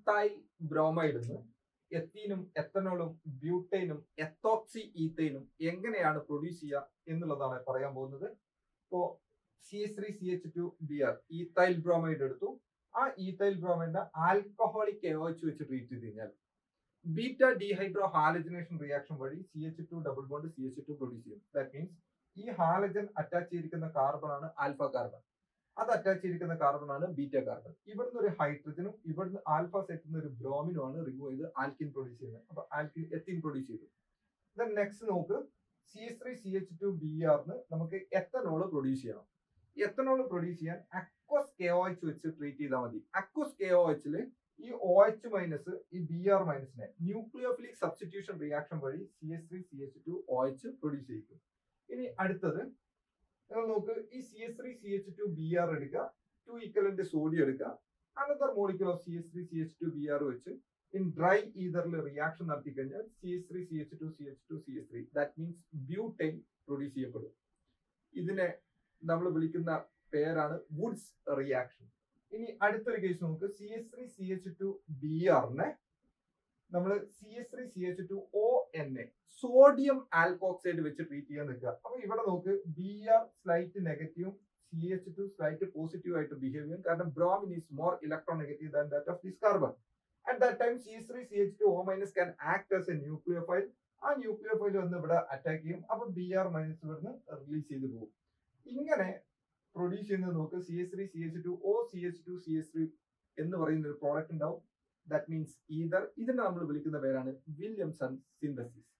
Ethyl ബ്രോമൈഡിൽ നിന്ന് എത്തീനും എത്തനോളും ബ്യൂട്ടൈനും എത്തോക്സി ഈത്തൈനും എങ്ങനെയാണ് produce ചെയ്യുക എന്നുള്ളതാണ് പറയാൻ പോകുന്നത്. ഇപ്പോ CH3CH2Br ഈത്തൈൽ ബ്രോമൈഡ് എടുത്തു. ആ ഈത്തൈൽ ബ്രോമൈഡിന്റെ ആൽക്കഹോളിക് KOH വെച്ച് ട്രീറ്റ് ചെയ്ത് കഴിഞ്ഞാൽ ബീറ്റ ഡീഹൈഡ്രോ ഹാലജനേഷൻ റിയാക്ഷൻ വഴി CH2 double bond CH2 produce ചെയ്യും. ദാറ്റ് മീൻസ് ഈ ഹാലജൻ അറ്റാച്ച് ചെയ്തിരിക്കുന്ന കാർബൺ ആണ് ആൽഫ കാർബൺ, അത് അറ്റാച്ച് ചെയ്തിരിക്കുന്ന കാർബൺ ആണ് ബീറ്റ കാർബൺ. ഇവിടുന്ന് ഒരു ഹൈഡ്രജനും ഇവിടുന്ന് ആൽഫ സെറ്റിൽ ഒരു ബ്രോമിനും ആണ് റിമൂവ് ചെയ്ത് ആൽക്കിൻ പ്രൊഡ്യൂസ് ചെയ്യുന്നത്. അപ്പൊ ആൽക്കിൻ എത്തിൻ പ്രൊഡ്യൂസ് ചെയ്തു. ദെൻ നെക്സ്റ്റ് നോക്ക്, CH3CH2Br നമുക്ക് എത്തനോൾ പ്രൊഡ്യൂസ് ചെയ്യണം. എത്തനോൾ പ്രൊഡ്യൂസ് ചെയ്യാൻ അക്വസ് KOH വെച്ച് ട്രീറ്റ് ചെയ്താൽ മതി. അക്വസ് KOH ഈ OH മൈനസ് ഈ Br മൈനസിനെ ന്യൂക്ലിയോഫിലിക് സബ്സ്റ്റിറ്റ്യൂഷൻ റിയാക്ഷൻ വഴി CH3CH2OH പ്രൊഡ്യൂസ് ചെയ്യും. ഇനി അടുത്തത് നിങ്ങൾ നോക്ക്, ഈ CH3CH2Br എടുക്കുക, 2 ഈക്വലന്റ് സോഡിയം എടുക്കുക, അനദർ മോളിക്യൂൾ ഓഫ് CH3CH2Br വെച്ച് ഇൻ ഡ്രൈ ഈതറിൽ റിയാക്ഷൻ നടത്തി കഴിഞ്ഞാൽ CH3CH2CH2CH3 that means butyne produce ചെയ്യപ്പെടും. ഇതിനെ നമ്മൾ വിളിക്കുന്ന പേരാണ് വുഡ്സ് റിയാക്ഷൻ. ഇനി അടുത്തൊരു കേസ് നോക്ക്, CH3CH2Br നമ്മൾ CH3CH2ONA സോഡിയം ആൽക്കോക്സൈഡ് വെച്ച് ട്രീറ്റ് ചെയ്യാൻ നിൽക്കുക. അപ്പൊ ഇവിടെ നോക്ക്, Br സ്ലൈറ്റ് നെഗറ്റീവും CH2 സ്ലൈറ്റ് പോസിറ്റീവ് ആയിട്ട് ബിഹേവ് ചെയ്യും. കാരണം bromine is more electronegative than that of this carbon. At that time CH3CH2O- can act as a nucleophile. ആ ന്യൂക്ലിയോഫൈൽ വന്ന് ഇവിടെ അറ്റാക്ക് ചെയ്യും. അപ്പൊ Br മൈനസ് ഇവിടുന്ന് റിലീസ് ചെയ്ത് പോകും. ഇങ്ങനെ പ്രൊഡ്യൂസ് ചെയ്യുന്നത് നോക്ക്, CH3CH2OCH2CH3 എന്ന് പറയുന്ന ഒരു പ്രോഡക്റ്റ് ഉണ്ടാവും. That means ether. ഇതിനെ നമ്മൾ വിളിക്കുന്ന പേരാണ് വില്യംസൺ സിന്തസിസ്.